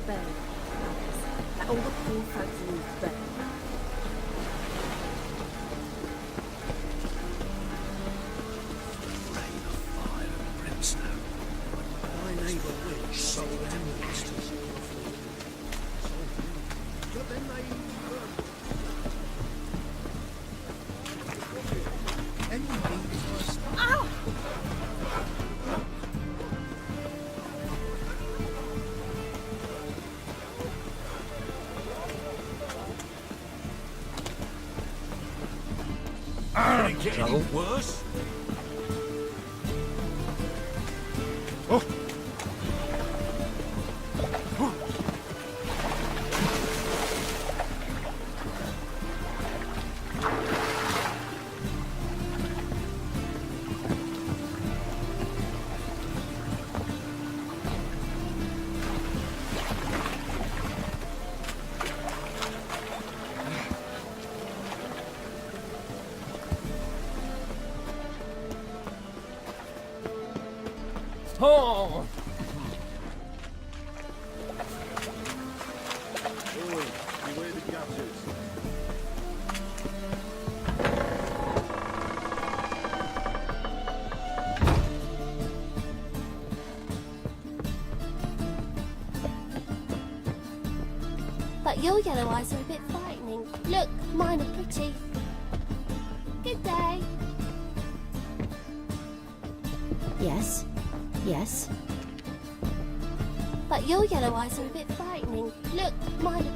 bed. All the poor folks in his bed. Rain of fire and brimstone. My neighbour witch sold emeralds to us. But then they anything was. Ow! Can it get any worse? Oh. Oh! Beware the gutters. But your yellow eyes are a bit frightening. Look, mine are pretty. Good day. Yes. Yes. But your yellow eyes are a bit frightening. Look, mine are...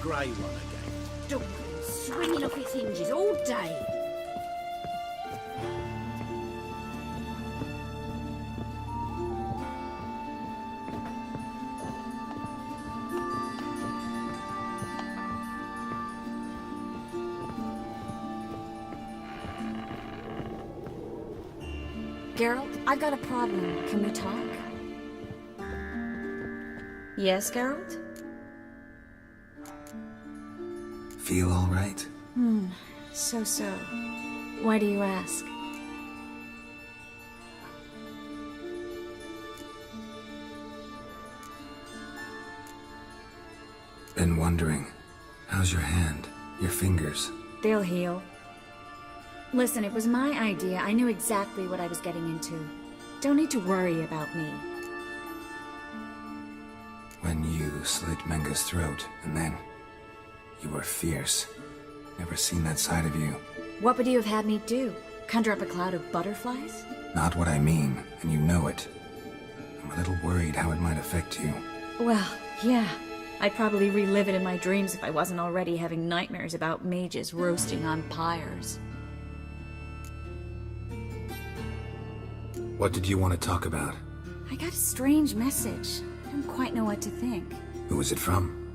Grey one again. Dog swinging off its hinges all day. Geralt, I got a problem. Can we talk? Yes, Geralt? Feel all right? So. Why do you ask? Been wondering. How's your hand? Your fingers? They'll heal. Listen, it was my idea. I knew exactly what I was getting into. Don't need to worry about me. When you slit Menga's throat, and then... you were fierce. Never seen that side of you. What would you have had me do? Conjure up a cloud of butterflies? Not what I mean, and you know it. I'm a little worried how it might affect you. Well, yeah. I'd probably relive it in my dreams if I wasn't already having nightmares about mages roasting on pyres. What did you want to talk about? I got a strange message. I don't quite know what to think. Who was it from?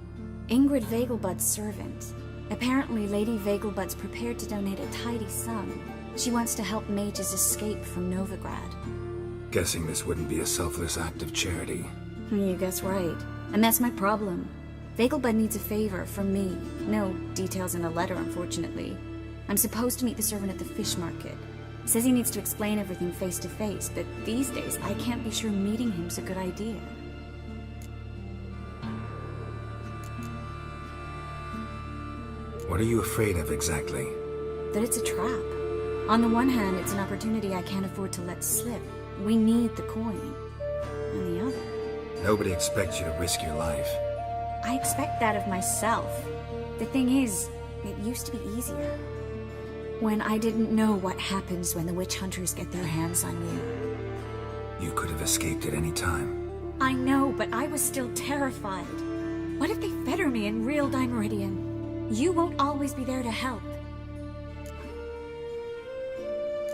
Ingrid Vegelbud's servant. Apparently, Lady Vegelbud's prepared to donate a tidy sum. She wants to help mages escape from Novigrad. Guessing this wouldn't be a selfless act of charity. You guess right. And that's my problem. Vegelbud needs a favor from me. No details in a letter, unfortunately. I'm supposed to meet the servant at the fish market. Says he needs to explain everything face to face, but these days I can't be sure meeting him's a good idea. What are you afraid of exactly? That it's a trap. On the one hand, it's an opportunity I can't afford to let slip. We need the coin. On the other... Nobody expects you to risk your life. I expect that of myself. The thing is, it used to be easier. When I didn't know what happens when the witch hunters get their hands on you. You could have escaped at any time. I know, but I was still terrified. What if they fetter me in real Dimeridian? You won't always be there to help.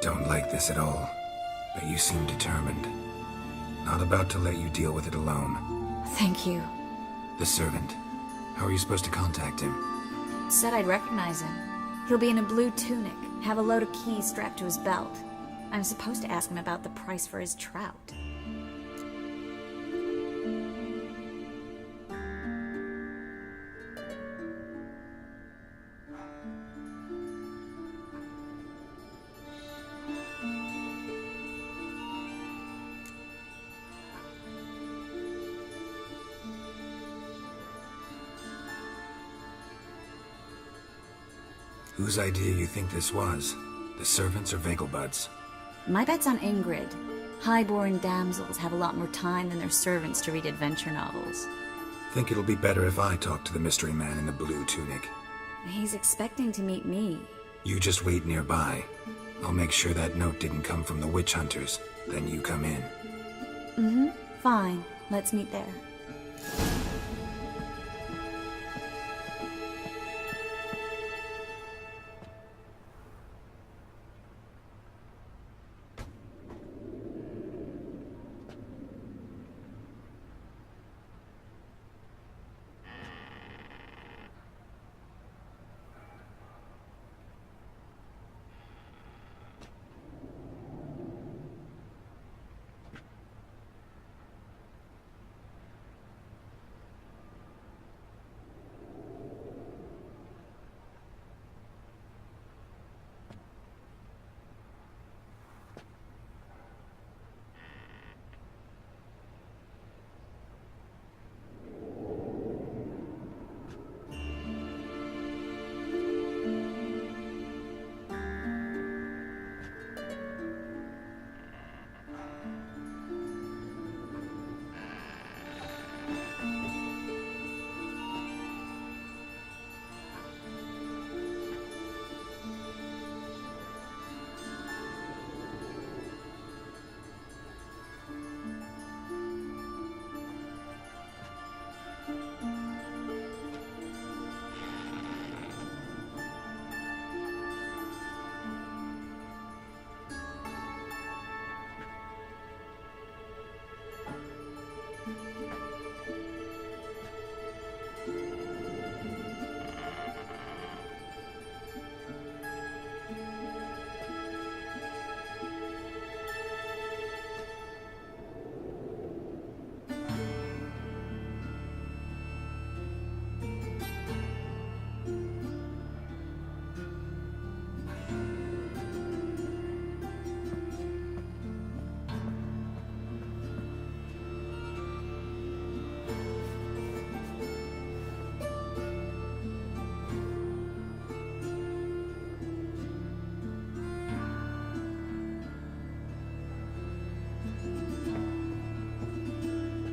don't like this at all, but you seem determined. Not about to let you deal with it alone. Thank you. The servant. How are you supposed to contact him? Said I'd recognize him. He'll be in a blue tunic, have a load of keys strapped to his belt. I'm supposed to ask him about the price for his trout. Whose idea you think this was? The servants or Vegelbud's? My bet's on Ingrid. High-born damsels have a lot more time than their servants to read adventure novels. Think it'll be better if I talk to the mystery man in the blue tunic. He's expecting to meet me. You just wait nearby. I'll make sure that note didn't come from the witch hunters. Then you come in. Mm-hmm. Fine. Let's meet there.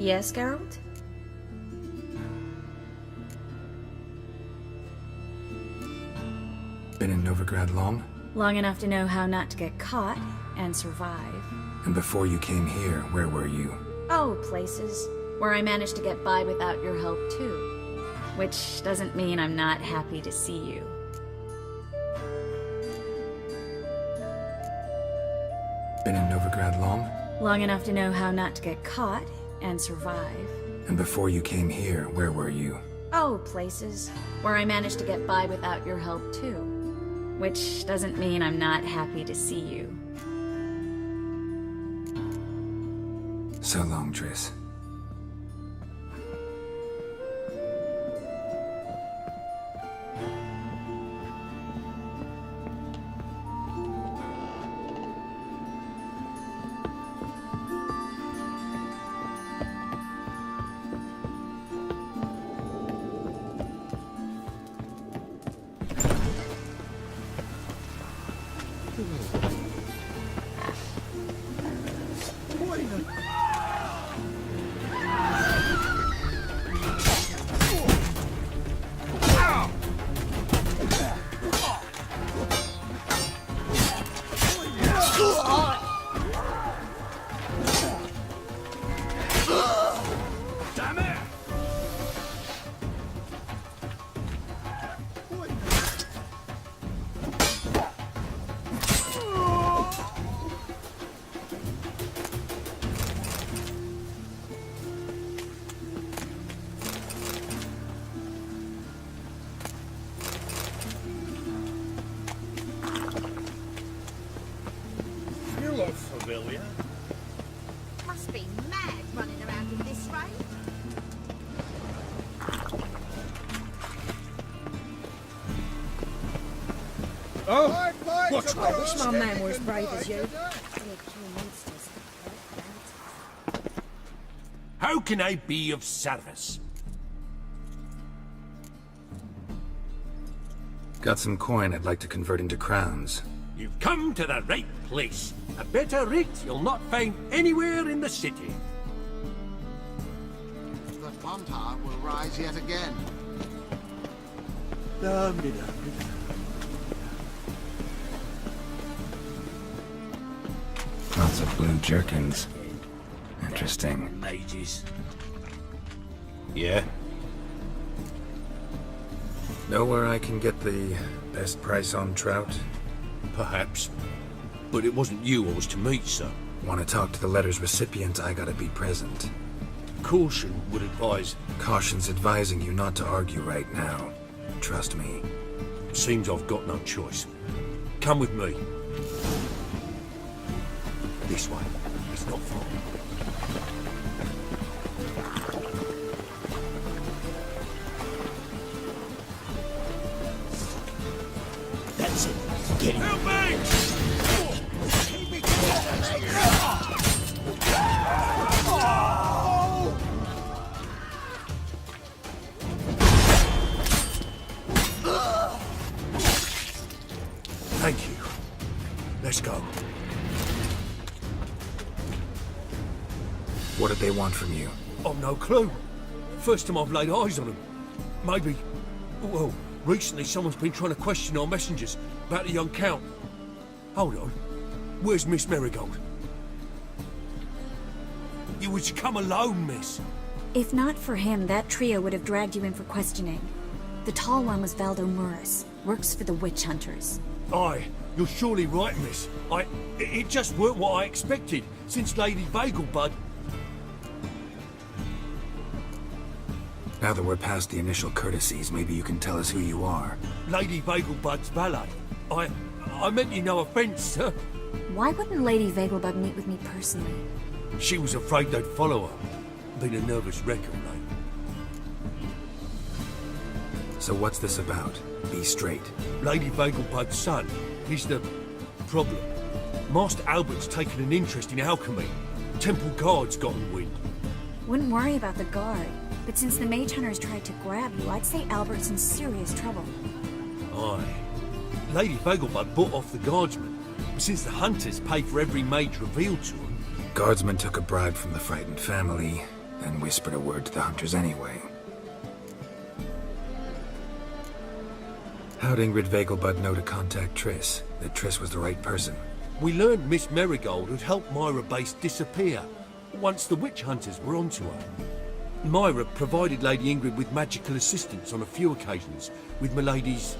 Yes, Geralt? Been in Novigrad long? Long enough to know how not to get caught and survive. And before you came here, where were you? Oh, places where I managed to get by without your help too. Which doesn't mean I'm not happy to see you. Been in Novigrad long? Long enough to know how not to get caught and survive. And before you came here, where were you? Oh, places where I managed to get by without your help too. Which doesn't mean I'm not happy to see you. So long, Triss. fill ya. Must be mad running around at this rate. Oh, what's I wish my man were as brave as you. How can I be of service? Got some coin I'd like to convert into crowns. You've come to the right place. A better rate you'll not find anywhere in the city. The Pontar will rise yet again. Lots of blue jerkins. Interesting. Mages. Yeah? Know where I can get the best price on trout? Perhaps. But it wasn't you I was to meet, sir. Want to talk to the letter's recipient, I gotta be present. Caution would advise. Caution's advising you not to argue right now. Trust me. Seems I've got no choice. Come with me. This way. It's not far. That's it. Get him. Help me! Thank you. Let's go. What did they want from you? I've no clue. First time I've laid eyes on them. Maybe... Well, recently someone's been trying to question our messengers about the young Count. Hold on. Where's Miss Marigold? You was to come alone, miss. If not for him, that trio would have dragged you in for questioning. The tall one was Valdo Muris, works for the witch hunters. Aye, you're surely right, miss. It just weren't what I expected, since Lady Vegelbud... Now that we're past the initial courtesies, maybe you can tell us who you are. Lady Vegelbud's valet. I meant you no offence, sir. Why wouldn't Lady Vegelbud meet with me personally? She was afraid they'd follow her. Been a nervous wreck of late. So what's this about? Be straight. Lady Vegelbud's son, he's the problem. Master Albert's taken an interest in alchemy. Temple guards got in wind. Wouldn't worry about the guard, but since the mage hunters tried to grab you, I'd say Albert's in serious trouble. Aye. Lady Vegelbud bought off the guardsmen, but since the hunters pay for every mage revealed to them... Guardsmen took a bribe from the frightened family, then whispered a word to the hunters anyway. How'd Ingrid Vegelbud know to contact Triss? That Triss was the right person? We learned Miss Marigold had helped Myra Base disappear, once the witch hunters were onto her. Myra provided Lady Ingrid with magical assistance on a few occasions, with Milady's...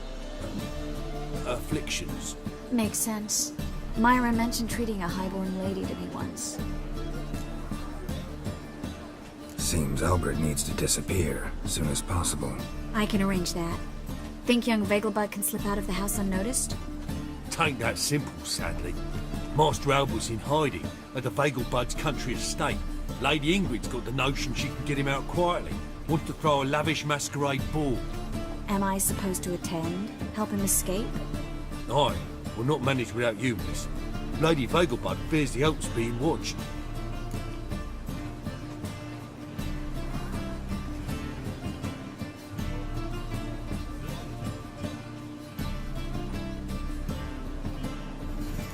afflictions. Makes sense. Myra mentioned treating a highborn lady to me once. Seems Albert needs to disappear as soon as possible. I can arrange that. Think young Vegelbud can slip out of the house unnoticed? Tain't that simple, sadly. Master Albert's in hiding at the Vegelbud's country estate. Lady Ingrid's got the notion she can get him out quietly. Wants to throw a lavish masquerade ball. Am I supposed to attend? Help him escape? Aye, we'll not manage without you, miss. Lady Vegelbud fears the Alps being watched.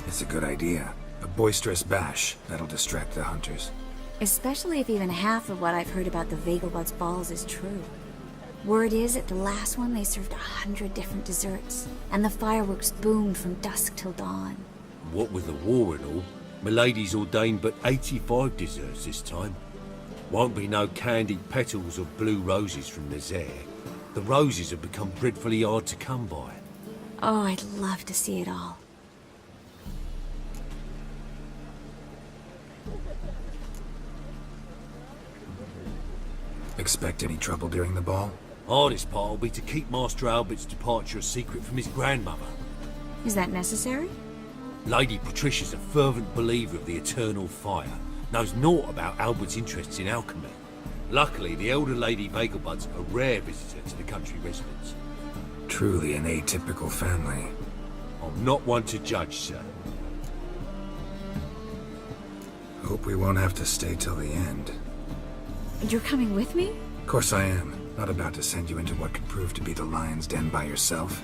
It's a good idea. A boisterous bash. That'll distract the hunters. Especially if even half of what I've heard about the Vegelbud's balls is true. Word is, at the last one they served 100 different desserts, and the fireworks boomed from dusk till dawn. What with the war and all, Milady's ordained but 85 desserts this time. Won't be no candied petals or blue roses from Nazaire. The roses have become dreadfully hard to come by. Oh, I'd love to see it all. Expect any trouble during the ball? Hardest part will be to keep Master Albert's departure a secret from his grandmother. Is that necessary? Lady Patricia's a fervent believer of the eternal fire, knows naught about Albert's interests in alchemy. Luckily, the elder Lady Vegelbud's a rare visitor to the country residence. Truly an atypical family. I'm not one to judge, sir. Hope we won't have to stay till the end. You're coming with me? Of course I am. Not about to send you into what could prove to be the lion's den by yourself.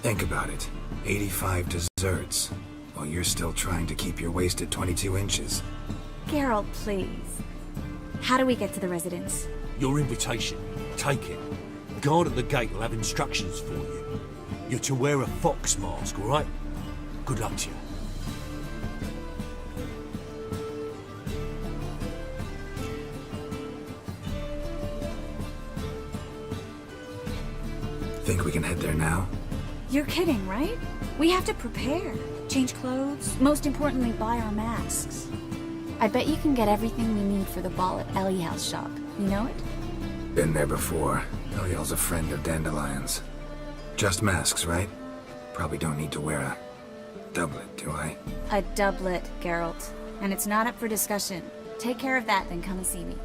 Think about it. 85 desserts, while you're still trying to keep your waist at 22 inches. Geralt, please. How do we get to the residence? Your invitation. Take it. The guard at the gate will have instructions for you. You're to wear a fox mask, all right? Good luck to you. Think we can head there now? You're kidding, right? We have to prepare. Change clothes. Most importantly, buy our masks. I bet you can get everything we need for the ball at Eliel's shop. You know it? Been there before. Eliel's a friend of Dandelion's. Just masks, right? Probably don't need to wear a doublet, do I? A doublet, Geralt. And it's not up for discussion. Take care of that, then come and see me.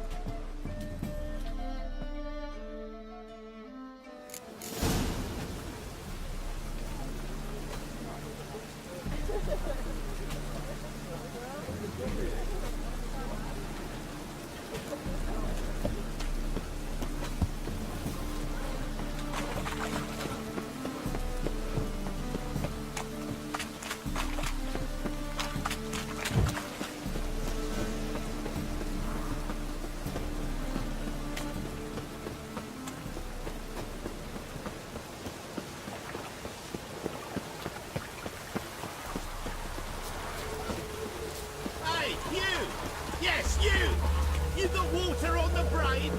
Hey, you! Yes, you! You got water on the brain?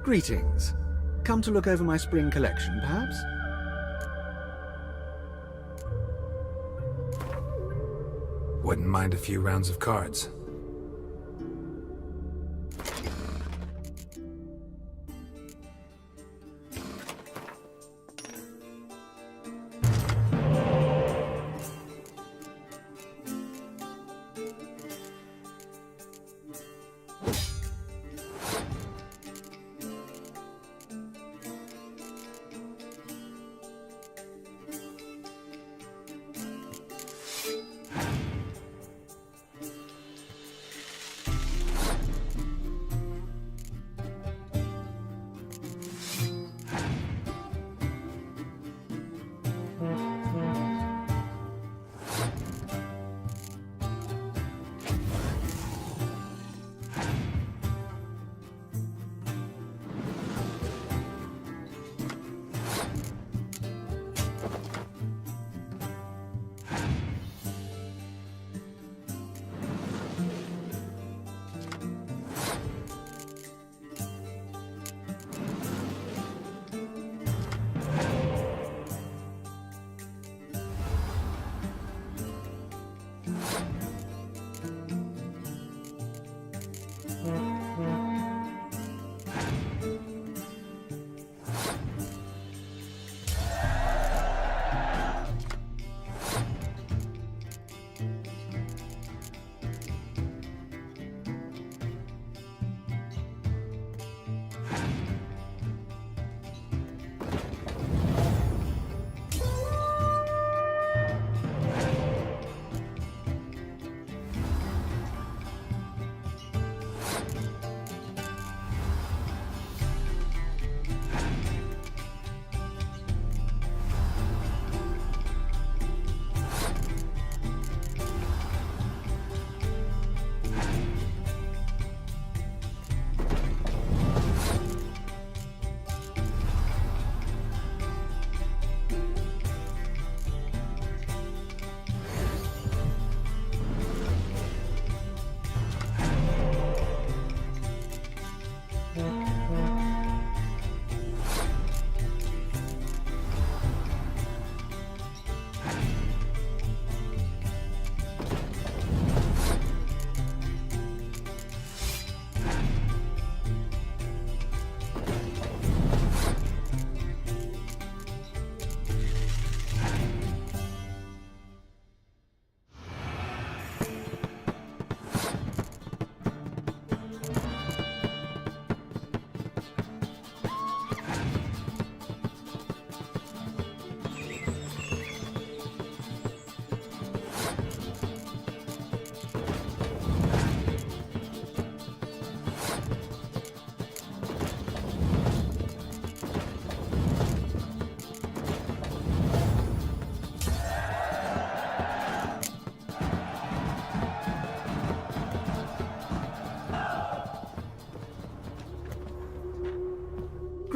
Greetings. Come to look over my spring collection, perhaps? Wouldn't mind a few rounds of cards.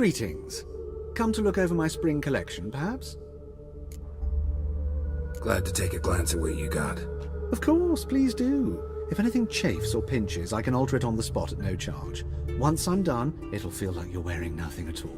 Greetings. Come to look over my spring collection, perhaps? Glad to take a glance at what you got. Of course, please do. If anything chafes or pinches, I can alter it on the spot at no charge. Once I'm done, it'll feel like you're wearing nothing at all.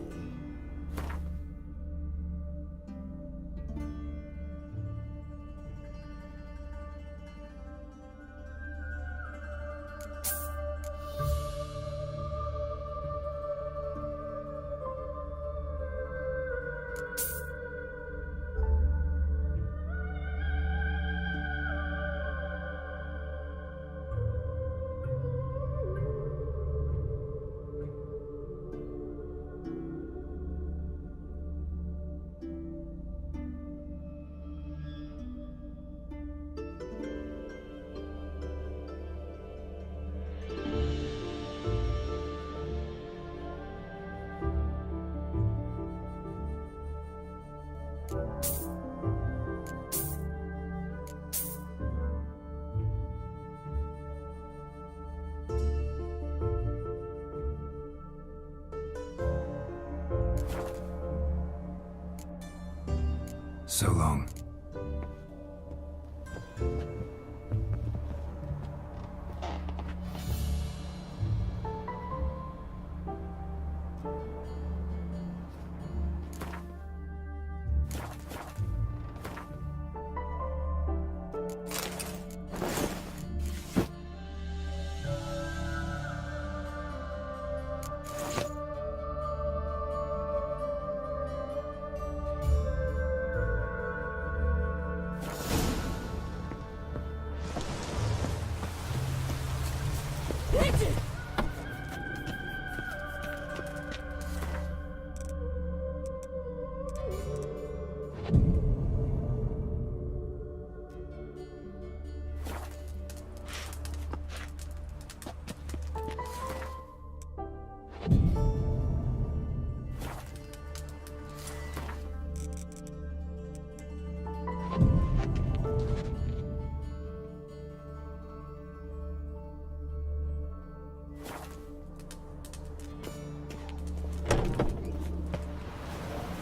So long.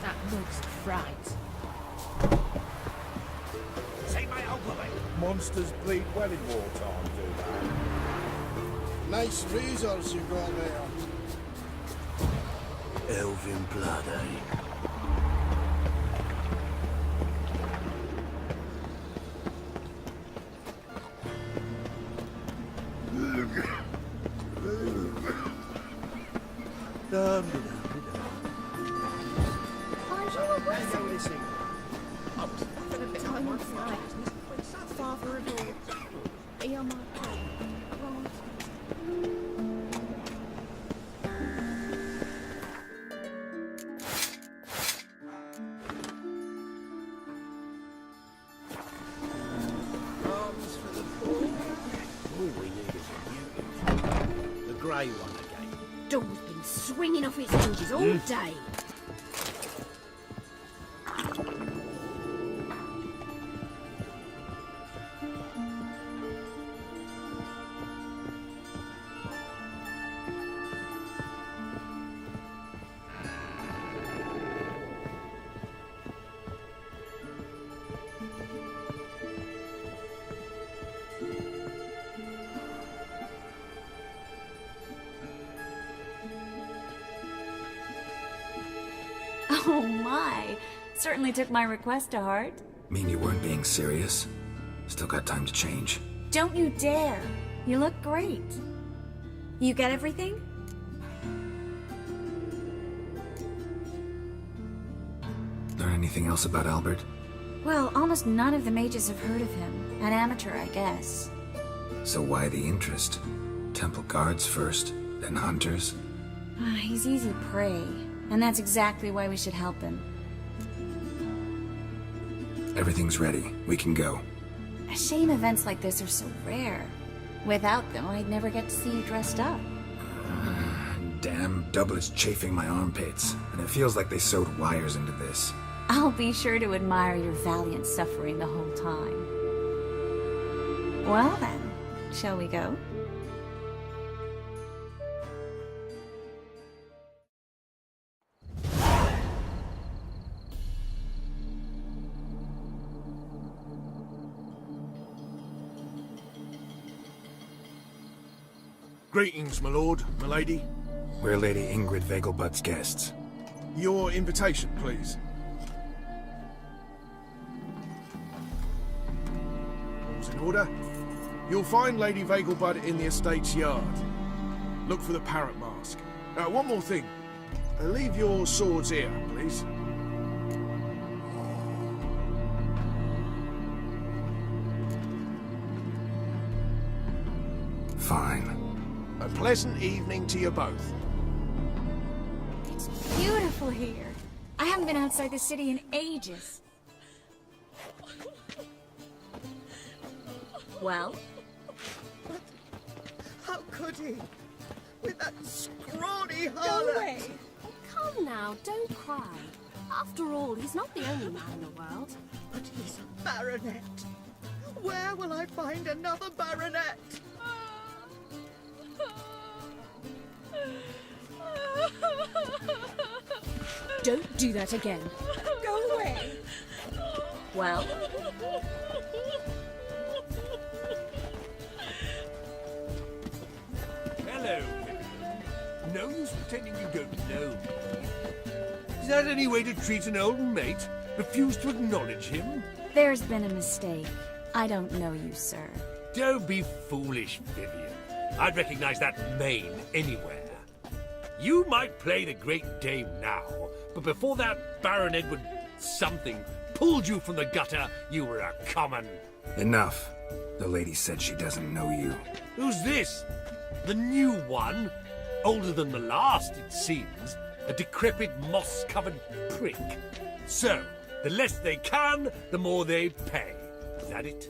That looks right. Say my elbow. Monsters bleed well in wartime, do they? Nice razors you got there. Elven blood, eh? Aren't you a wizard? Time of flight. Father of all. Eomer. Arms for the poor. All we need is a mutant. The grey one again. Door's been swinging off its hinges all day. Oh my! Certainly took my request to heart. Mean you weren't being serious? Still got time to change. Don't you dare! You look great. You get everything? Learn anything else about Albert? Well, almost none of the mages have heard of him. An amateur, I guess. So why the interest? Temple guards first, then hunters? He's easy prey, and that's exactly why we should help him. Everything's ready. We can go. A shame events like this are so rare. Without them, I'd never get to see you dressed up. Damn doublet's chafing my armpits, and it feels like they sewed wires into this. I'll be sure to admire your valiant suffering the whole time. Well then, shall we go? Greetings, my lord, my lady. We're Lady Ingrid Vegelbud's guests. Your invitation, please. All's in order. You'll find Lady Vegelbud in the estate's yard. Look for the parrot mask. One more thing. Leave your swords here, please. Fine. A pleasant evening to you both. It's beautiful here. I haven't been outside the city in ages. Well? How could he? With that scrawny Go harlot! away. Come now, don't cry. After all, he's not the only man in the world. But he's a baronet. Where will I find another baronet? Don't do that again. Go away! Well? Hello. No use pretending you don't know me. Is that any way to treat an old mate? Refuse to acknowledge him? There's been a mistake. I don't know you, sir. Don't be foolish, Vivian. I'd recognize that mane anywhere. You might play the great dame now, but before that Baron Edward something pulled you from the gutter, you were a common... Enough. The lady said she doesn't know you. Who's this? The new one? Older than the last, it seems. A decrepit, moss-covered prick. So, the less they can, the more they pay. Is that it?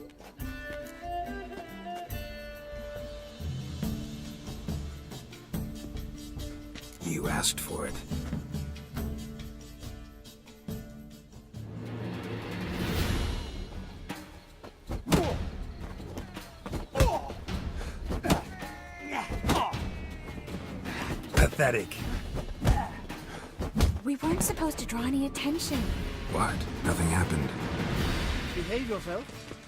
You asked for it. Pathetic. We weren't supposed to draw any attention. What? Nothing happened. Behave yourself.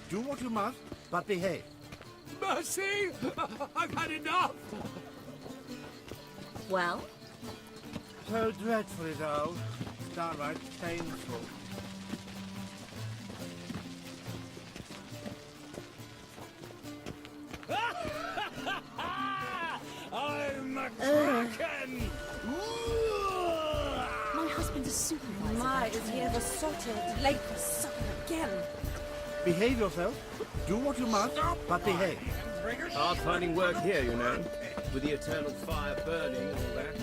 Do what you must, but behave. Mercy! I've had enough! Well? So dreadfully dull. Downright painful. I'm a kraken! My husband's a supervisor. My, is he ever sorted? Late for supper again. Behave yourself. Do what you must, but behave. Hard finding work here, you know, with the eternal fire burning and all that.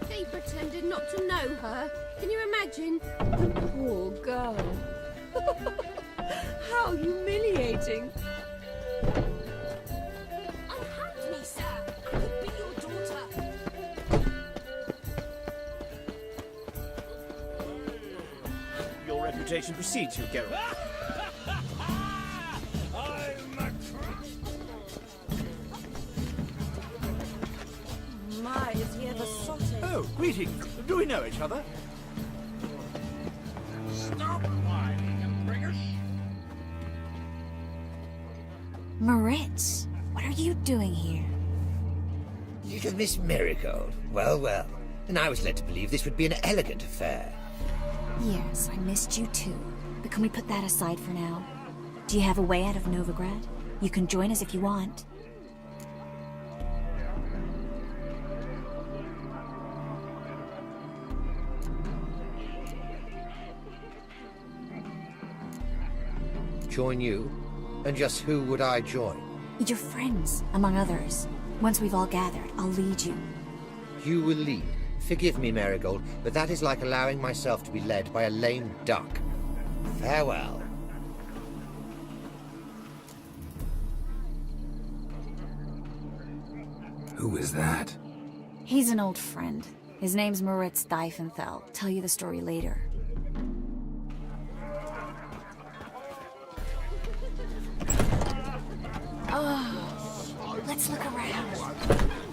He pretended not to know her. Can you imagine? Poor girl. How humiliating. Unhand me, sir. I could be your daughter. Your reputation precedes you, Geralt. My, is he ever sorted? Oh, greetings. Do we know each other? Stop whining and bring us. Moritz, what are you doing here? Little Miss Marigold. Well, well. And I was led to believe this would be an elegant affair. Yes, I missed you too. But can we put that aside for now? Do you have a way out of Novigrad? You can join us if you want. Join you? And just who would I join? Your friends, among others. Once we've all gathered, I'll lead you. You will lead. Forgive me, Marigold, but that is like allowing myself to be led by a lame duck. Farewell. Who is that? He's an old friend. His name's Moritz Diefenthal. Tell you the story later. Oh, Let's look around.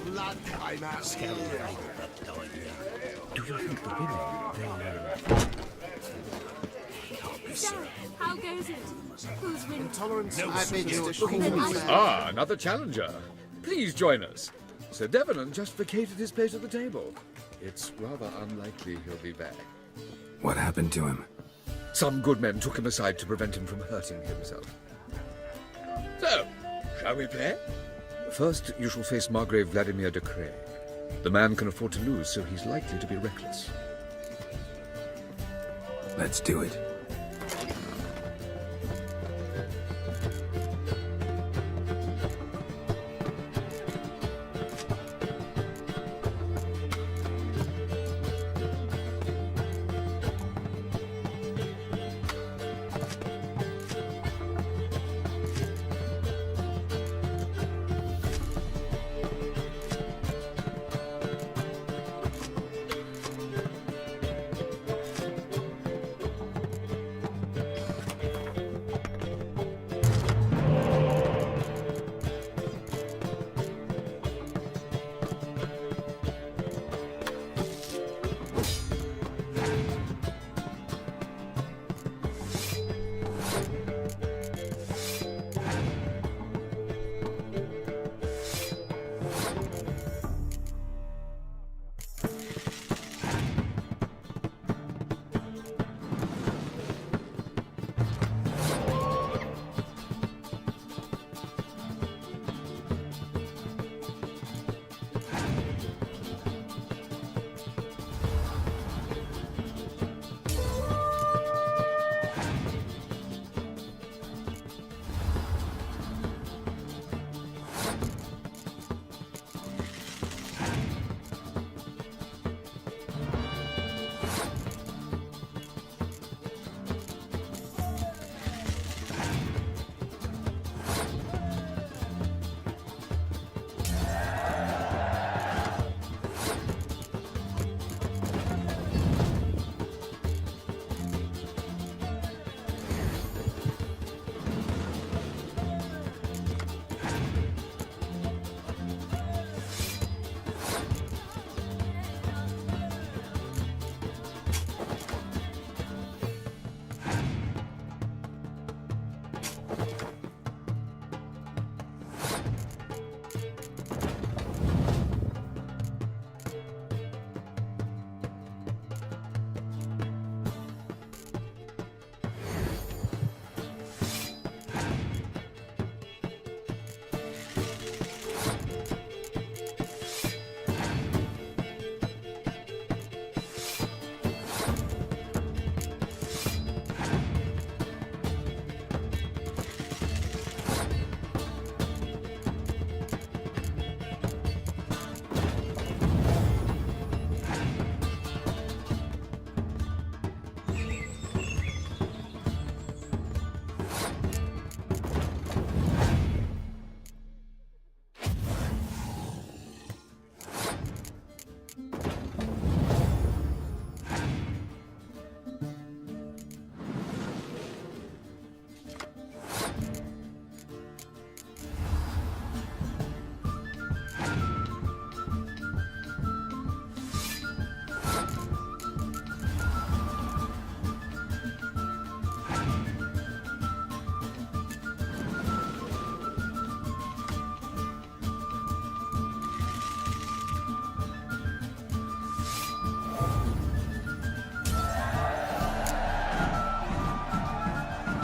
Blood came out. Do you think the women, So, how goes it? Who's winning? Intolerance. Ah, another challenger. Please join us. Sir Devon just vacated his place at the table. It's rather unlikely he'll be back. What happened to him? Some good men took him aside to prevent him from hurting himself. So, shall we play? First, you shall face Margrave Vladimir de Cray. The man can afford to lose, so he's likely to be reckless. Let's do it.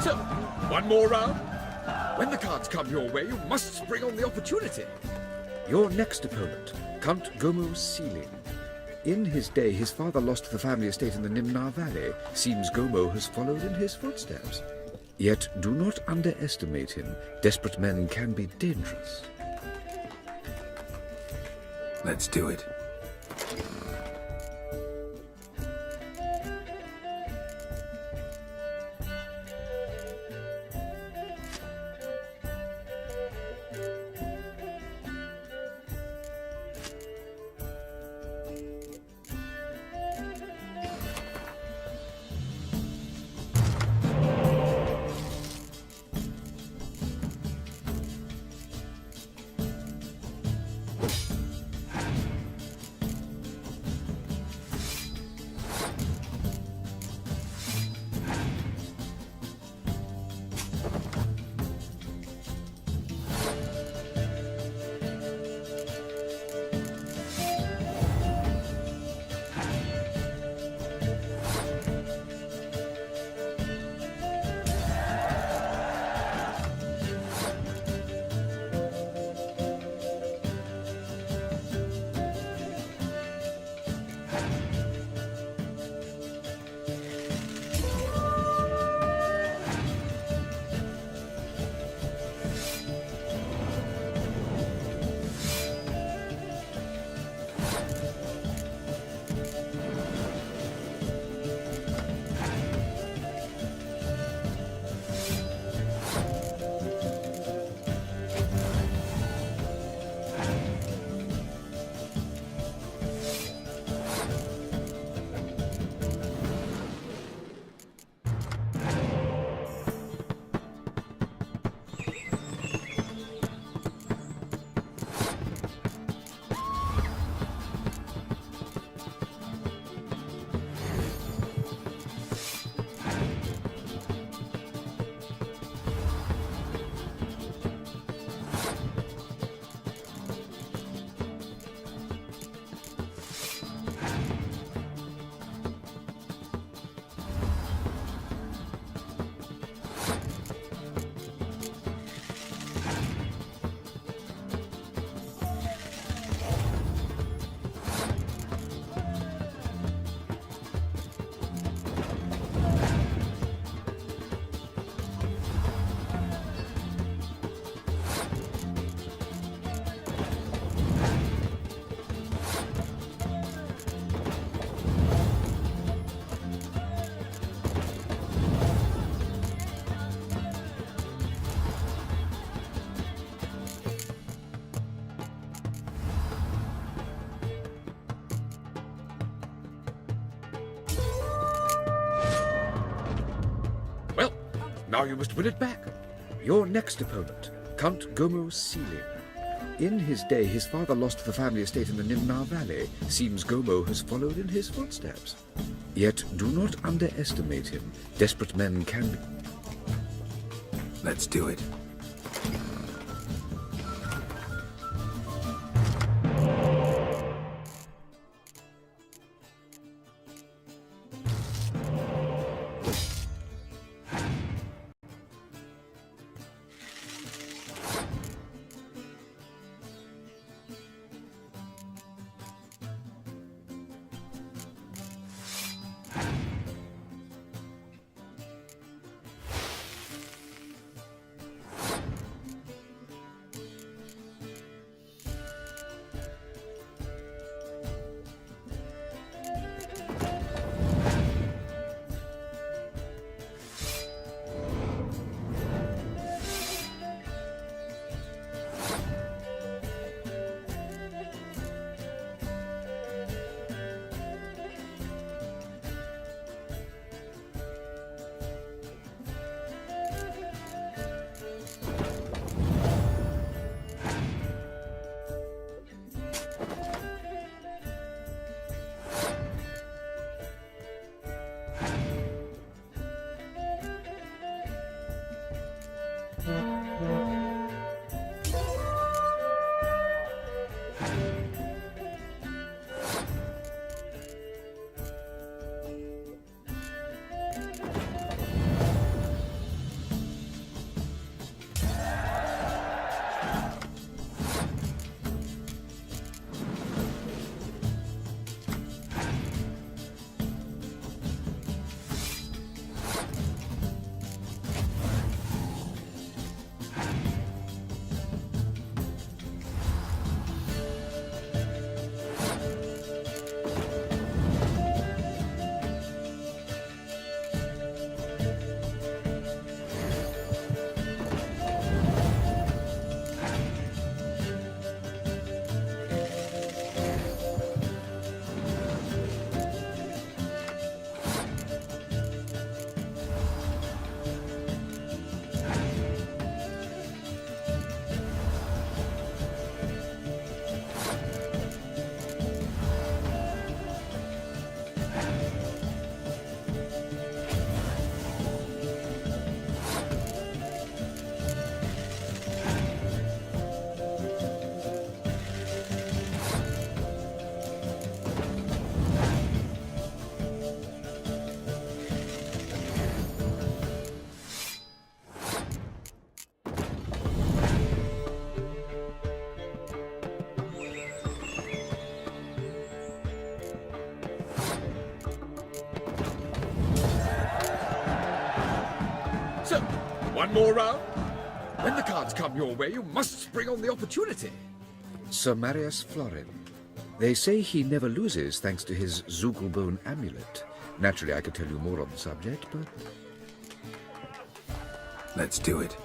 So, one more round? When the cards come your way, you must spring on the opportunity. Your next opponent, Count Gomo Sealing. In his day, his father lost the family estate in the Nimnar Valley. Seems Gomo has followed in his footsteps. Yet, do not underestimate him. Desperate men can be dangerous. Let's do it. Now you must win it back. Your next opponent, Count Gomo Sealing. In his day, his father lost the family estate in the Nimnar Valley. Seems Gomo has followed in his footsteps. Yet do not underestimate him. Desperate men can be. Let's do it. So, one more round? When the cards come your way, you must spring on the opportunity. Sir Marius Florin. They say he never loses thanks to his Zugelbone amulet. Naturally, I could tell you more on the subject, but... Let's do it.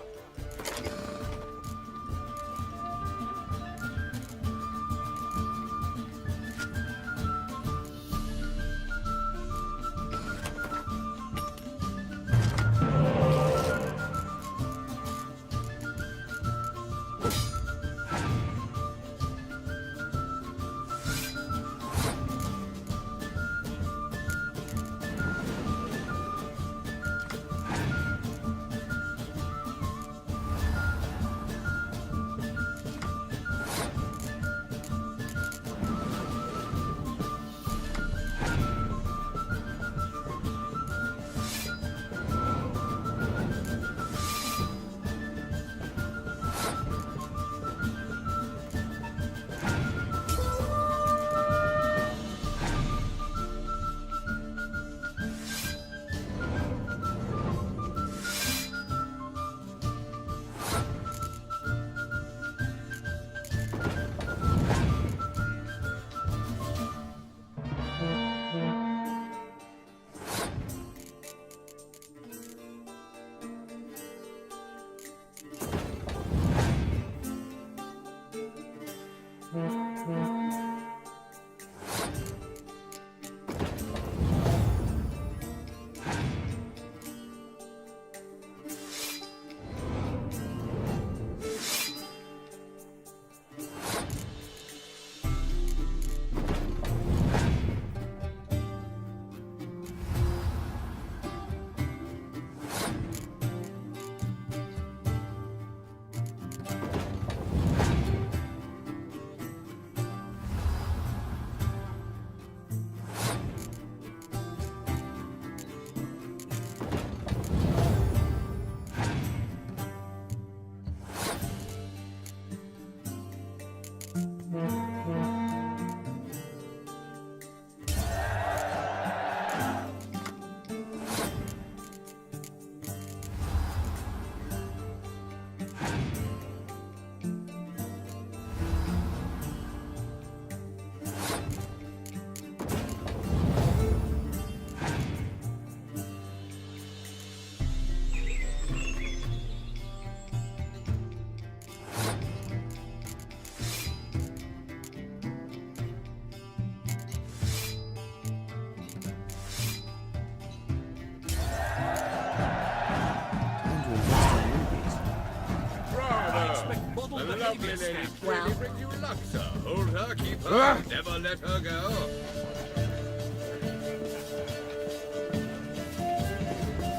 The lovely lady Well. clearly brings you luck, sir. Hold her, keep her, never let her go.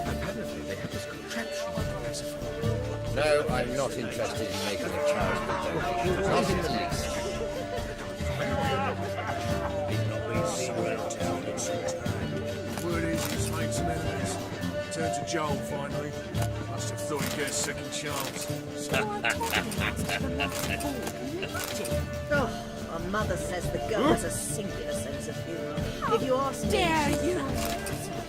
Apparently they have this contraption. No, I'm not interested in making a charitable donation. Not in the least. Word is he's made some enemies. Turned to Joel finally. Must have thought he'd get a second chance. Oh, our mother says the girl has a singular sense of humour. If you ask me... Dare you!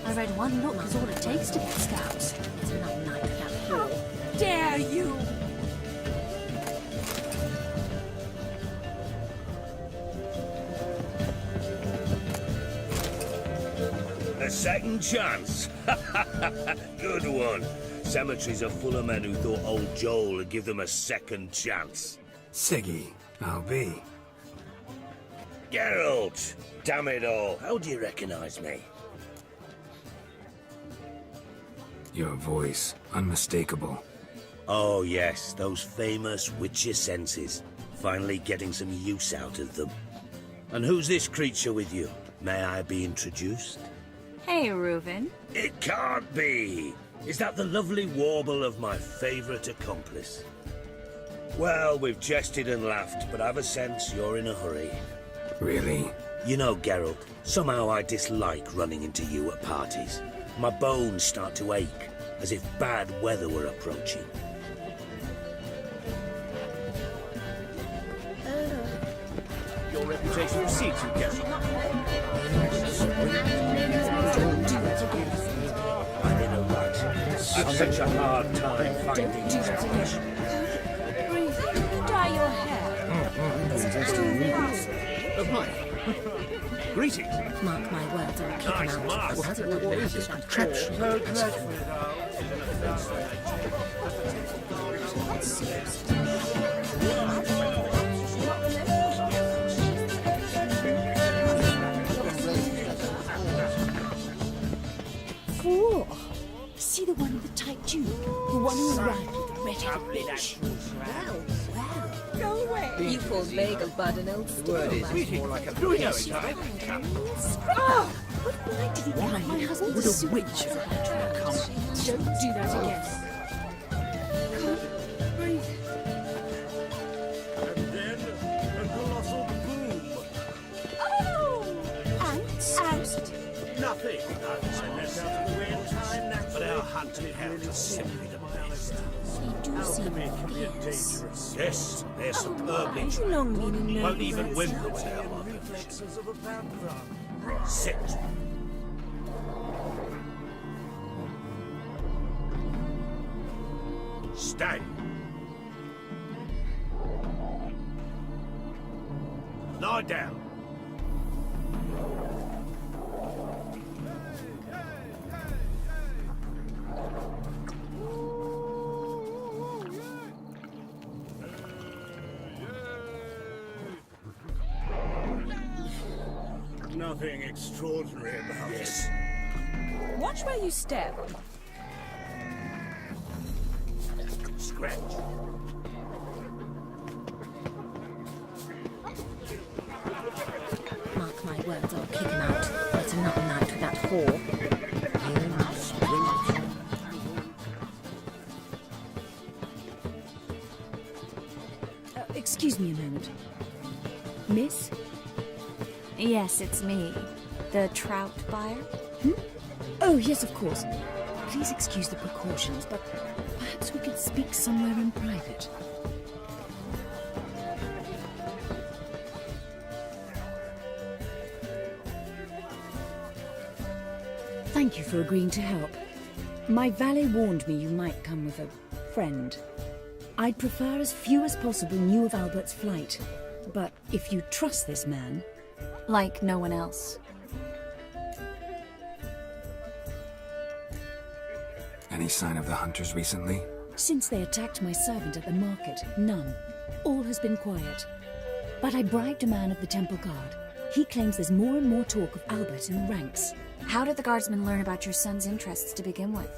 I read one look is all it takes to get scouts. It's another night without Paul. Dare you! A second chance? Good one. Cemeteries are full of men who thought old Joel would give them a second chance. Siggy, I'll be. Geralt! Damn it all. How do you recognize me? Your voice, unmistakable. Oh yes, those famous witcher senses. Finally getting some use out of them. And who's this creature with you? May I be introduced? Hey, Reuven. It can't be! Is that the lovely warble of my favourite accomplice? Well, we've jested and laughed, but I've a sense you're in a hurry. Really? You know, Geralt, somehow I dislike running into you at parties. My bones start to ache, as if bad weather were approaching. Your reputation precedes you, Geralt. I'm in a rut. I've such a hard time finding inspiration. Breathe. Dye your hair. Oh, hi. Greetings. Mark my words, I'll kick him out. Mark. What is this contraption? So dreadful, Four. See the one with the tight tube? The one who arrived with the red-headed bitch. Go away. You called Vegelbud an old Word is, stickle. it's more like a Do we know each other? Oh! But why did he lie? My husband was a witch. Don't Don't do that again. And then a colossal boom. Oh! Ants? Nothing. I let out of the way in time, naturally. But our hunting hounds are simply the best. They do seem Dangerous. Yes, they're superbly How long been in there? Won't even whimper without my permission. Reflexes of a panther. Sit. Stay. Lie down. Nothing extraordinary about Yes. Watch where you step. Scratch. Mark my words, I'll kick him out. It's another night with that whore. Excuse me a moment. Miss? Yes, it's me. The trout buyer? Oh, yes, of course. Please excuse the precautions, but perhaps we could speak somewhere in private. Thank you for agreeing to help. My valet warned me you might come with a friend. I'd prefer as few as possible knew of Albert's flight. But if you trust this man... Like no one else. Any sign of the hunters recently? Since they attacked my servant at the market, none. All has been quiet. But I bribed a man of the temple guard. He claims there's more and more talk of Albert in the ranks. How did the guardsmen learn about your son's interests to begin with?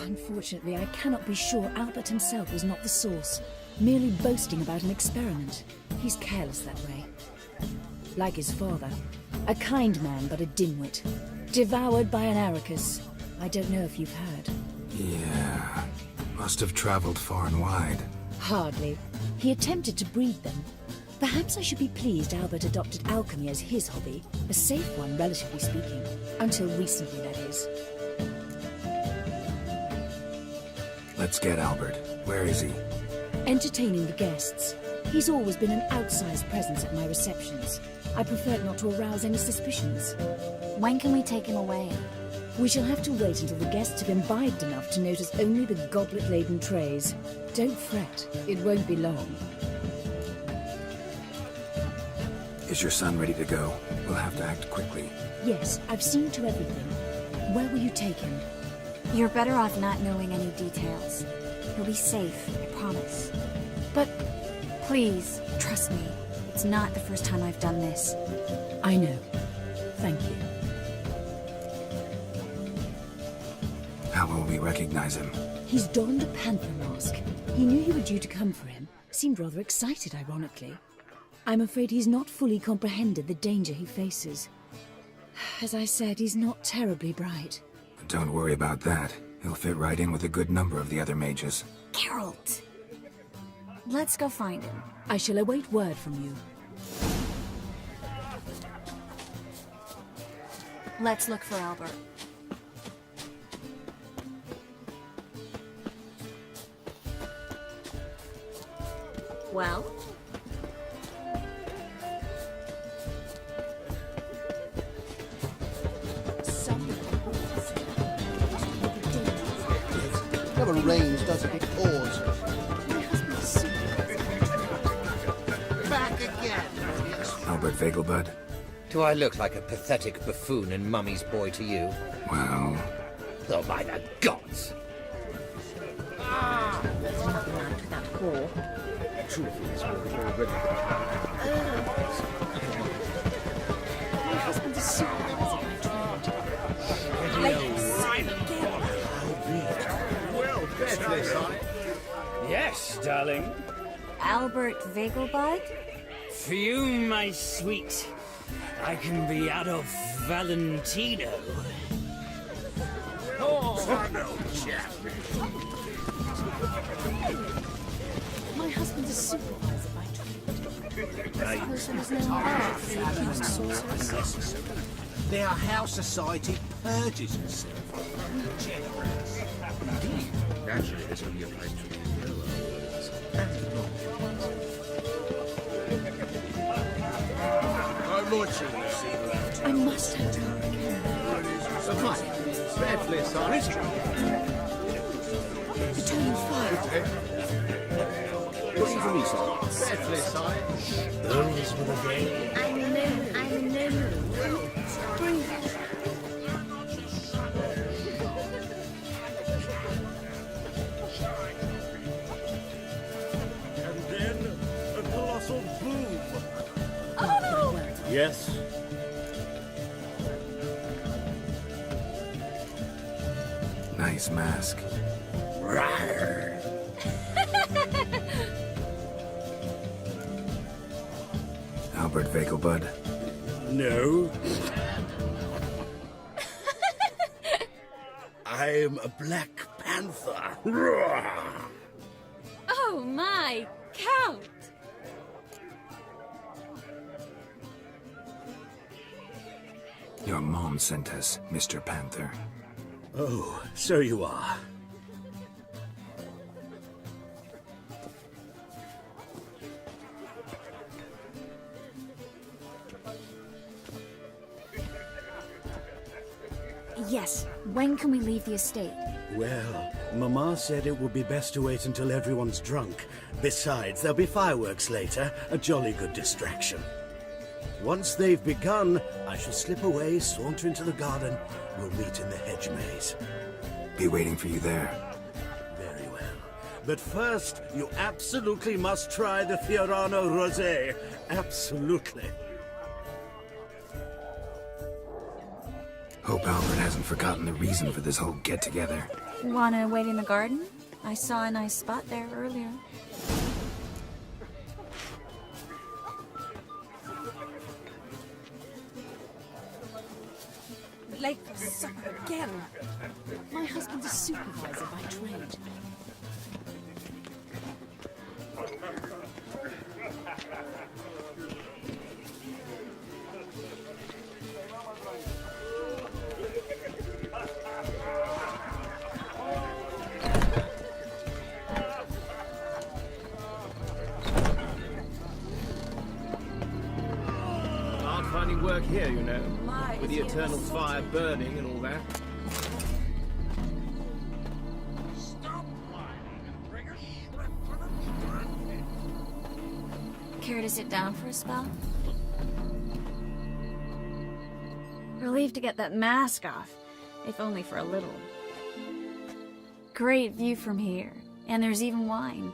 Unfortunately, I cannot be sure Albert himself was not the source. merely boasting about an experiment. He's careless that way. Like his father. A kind man, but a dimwit. Devoured by an aracus. I don't know if you've heard. Yeah. Must have traveled far and wide. Hardly. He attempted to breed them. Perhaps I should be pleased Albert adopted alchemy as his hobby. A safe one, relatively speaking. Until recently, that is. Let's get Albert. Where is he? Entertaining the guests. He's always been an outsized presence at my receptions. I prefer not to arouse any suspicions. When can we take him away? We shall have to wait until the guests have imbibed enough to notice only the goblet-laden trays. Don't fret, it won't be long. Is your son ready to go? We'll have to act quickly. Yes, I've seen to everything. Where will you take him? You're better off not knowing any details. He'll be safe, I promise. But please, trust me. It's not the first time I've done this. I know. Thank you. How will we recognize him? He's donned a panther mask. He knew you were due to come for him. Seemed rather excited, ironically. I'm afraid he's not fully comprehended the danger he faces. As I said, he's not terribly bright. Don't worry about that. He'll fit right in with a good number of the other mages. Geralt! Let's go find him. I shall await word from you. Let's look for Albert. Well? Never rains, does it? It pours. Back again. Albert Vegelbud? Do I look like a pathetic buffoon and mummy's boy to you? Well... Oh, by the gods! There's nothing like that whore. Truth is, we're already... My husband's a supervisor by trade. Ladies! Well, Bethlehem, son. Yes, darling. Albert Vegelbud? Fume, my sweet. I can be out of Valentino. Oh, no, chap. My husband's a supervisor by trade. I suppose there was no earth for accused sorcerers. Their house society purges itself. Indeed. Naturally, this will be applied to the lower orders and I'm watching you, see that. I must have time again. Right. Bethlehem, son. Returning fire. What's it for me, son? Bethlehem, son. Those were the days. I'm no. Breathe. And then a colossal boom. Oh! Yes. Nice mask. Rawr. Albert Vegelbud? No. I'm a Black Panther. Oh my, Count! Your mom sent us, Mr. Panther. Oh, so you are. Yes, when can we leave the estate? Well, Mama said it would be best to wait until everyone's drunk. Besides, there'll be fireworks later, a jolly good distraction. Once they've begun, I shall slip away, saunter into the garden. We'll meet in the hedge maze. Be waiting for you there. Very well. But first, you absolutely must try the Fiorano Rosé. Absolutely. Hope Albert hasn't forgotten the reason for this whole get-together. Wanna wait in the garden? I saw a nice spot there earlier. late for supper again. My husband's a supervisor by trade. Hard finding work here, you know, with the eternal fire burning and all that. Care to sit down for a spell? Relieved to get that mask off, if only for a little. Great view from here, and there's even wine.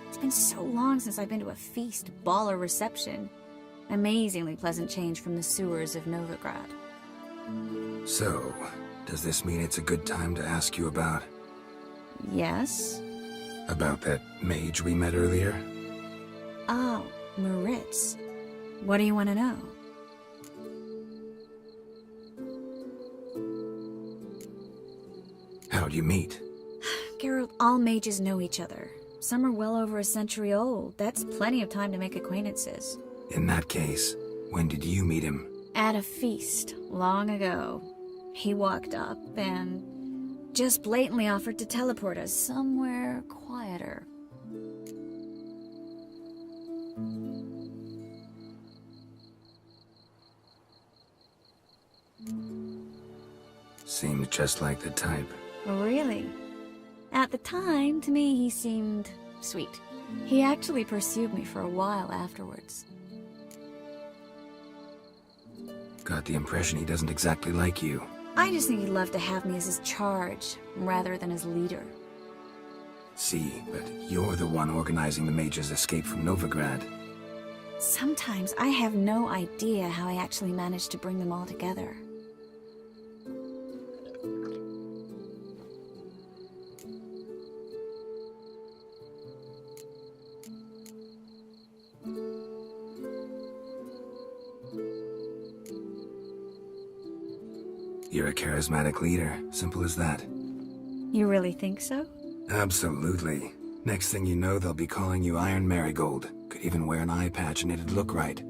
It's been so long since I've been to a feast, ball, or reception. Amazingly pleasant change from the sewers of Novigrad. So, does this mean it's a good time to ask you about... Yes? About that mage we met earlier? Oh, Maritz. What do you want to know? How'd you meet? Geralt, all mages know each other. Some are well over a century old. That's plenty of time to make acquaintances. In that case, when did you meet him? At a feast, long ago. He walked up and just blatantly offered to teleport us somewhere quieter. Seemed just like the type. Really? At the time, to me, he seemed sweet. He actually pursued me for a while afterwards. Got the impression he doesn't exactly like you. I just think he'd love to have me as his charge, rather than his leader. See, but you're the one organizing the mage's escape from Novigrad. Sometimes I have no idea how I actually managed to bring them all together. You're a charismatic leader. Simple as that. You really think so? Absolutely. Next thing you know, they'll be calling you Iron Marigold. Could even wear an eye patch and it'd look right.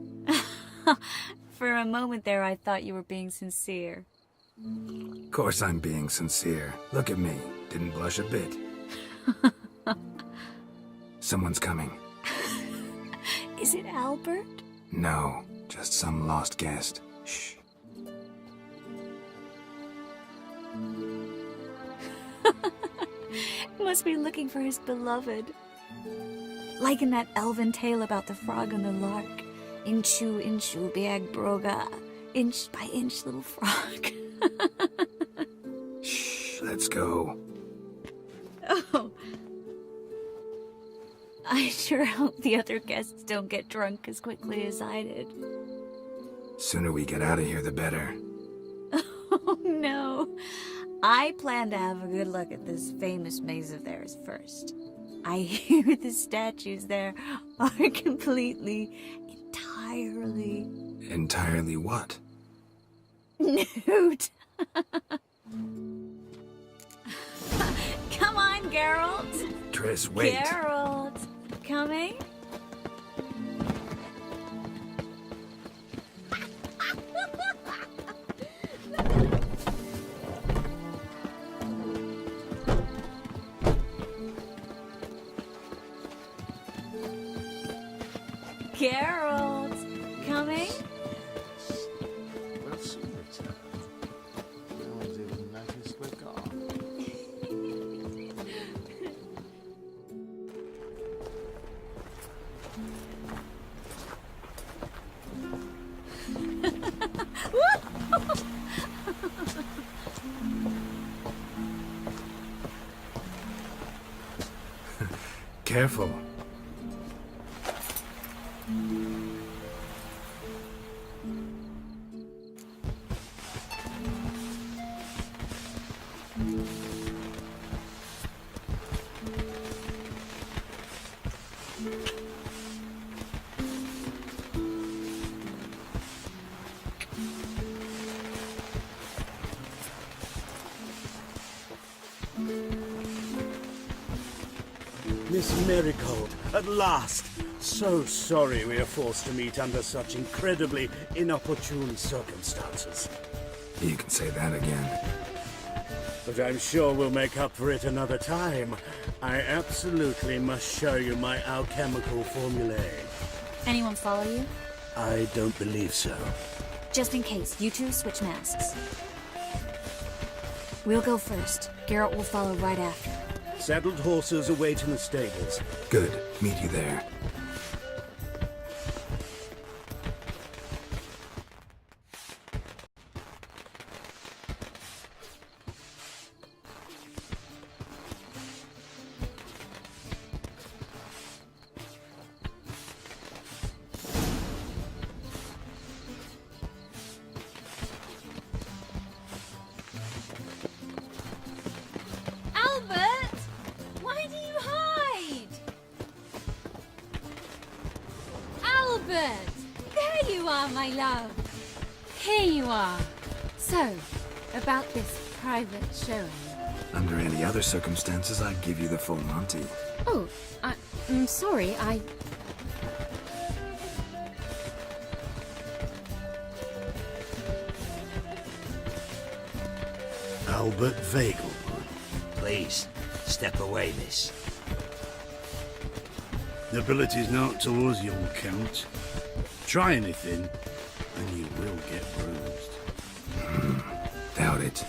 For a moment there, I thought you were being sincere. Of course I'm being sincere. Look at me. Didn't blush a bit. Someone's coming. Is it Albert? No, just some lost guest. Shh. Must be looking for his beloved. Like in that elven tale about the frog and the lark. Inchu, inchu, biag broga. Inch by inch, little frog. Shh, let's go. Oh. I sure hope the other guests don't get drunk as quickly as I did. Sooner we get out of here, the better. Oh, no. I plan to have a good look at this famous maze of theirs first. I hear the statues there are completely, entirely... Entirely what? Nude. Come on, Geralt. Triss, wait. Geralt. Coming? Geralt, coming? We'll soon return. No one's even noticed we're gone. Careful. Marigold, at last! So sorry we are forced to meet under such incredibly inopportune circumstances. You can say that again. But I'm sure we'll make up for it another time. I absolutely must show you my alchemical formulae. Anyone follow you? I don't believe so. Just in case, you two switch masks. We'll go first. Geralt will follow right after. Saddled horses await in the stables. Good. Meet you there. Albert! Why do you hide? Albert! There you are, my love. Here you are. So, about this private showing. Under any other circumstances, I'd give you the full Monty. Oh, I'm sorry, Albert Vagel. Please, step away, miss. Nobility's not towards you, Count. Try anything, and you will get bruised. Doubt it.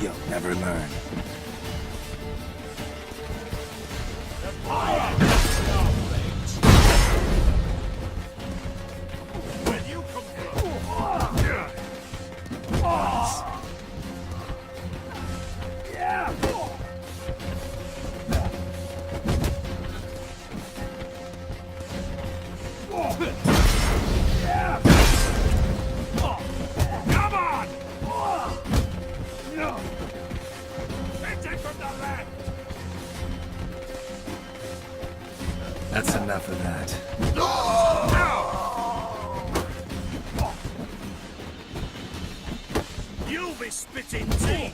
You'll never learn. That's enough of that. You'll be spitting tea!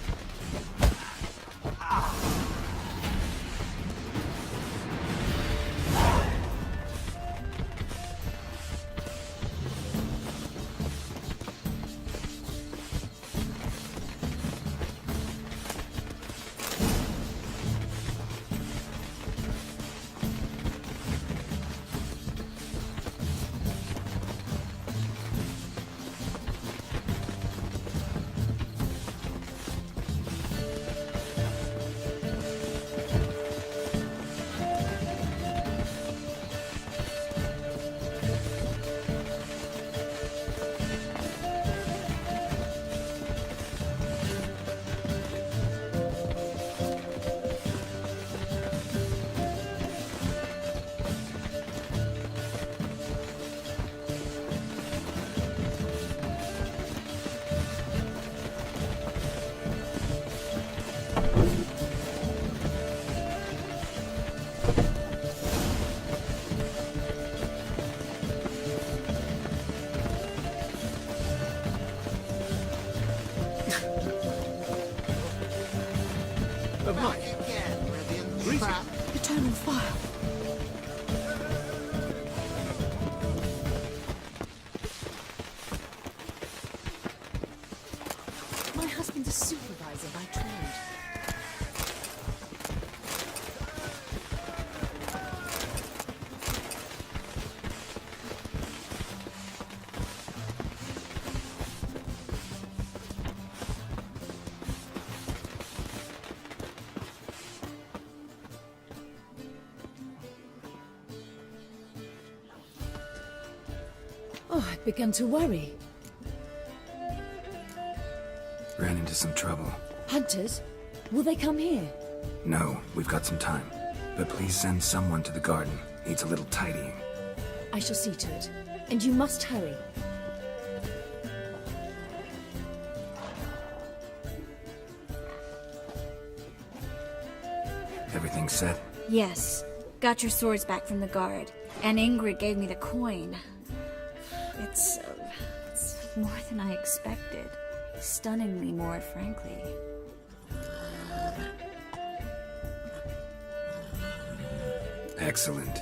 Eternal fire. My husband's a supervisor by trade. Oh, I began to worry. Ran into some trouble. Hunters? Will they come here? No, we've got some time. But please send someone to the garden. Needs a little tidying. I shall see to it. And you must hurry. Everything set? Yes. Got your swords back from the guard. And Ingrid gave me the coin. It's more than I expected. Stunningly more, frankly. Excellent.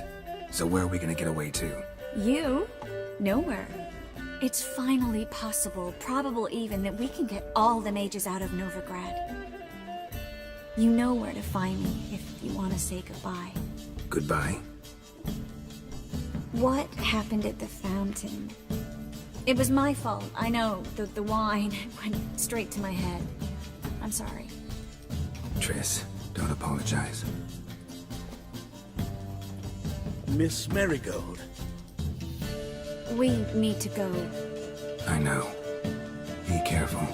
So where are we gonna get away to? You? Nowhere. It's finally possible, probable even, that we can get all the mages out of Novigrad. You know where to find me if you want to say goodbye. Goodbye? What happened at the fountain? It was my fault, I know. The wine went straight to my head. I'm sorry. Triss, don't apologize. Miss Marigold. We need to go. I know. Be careful.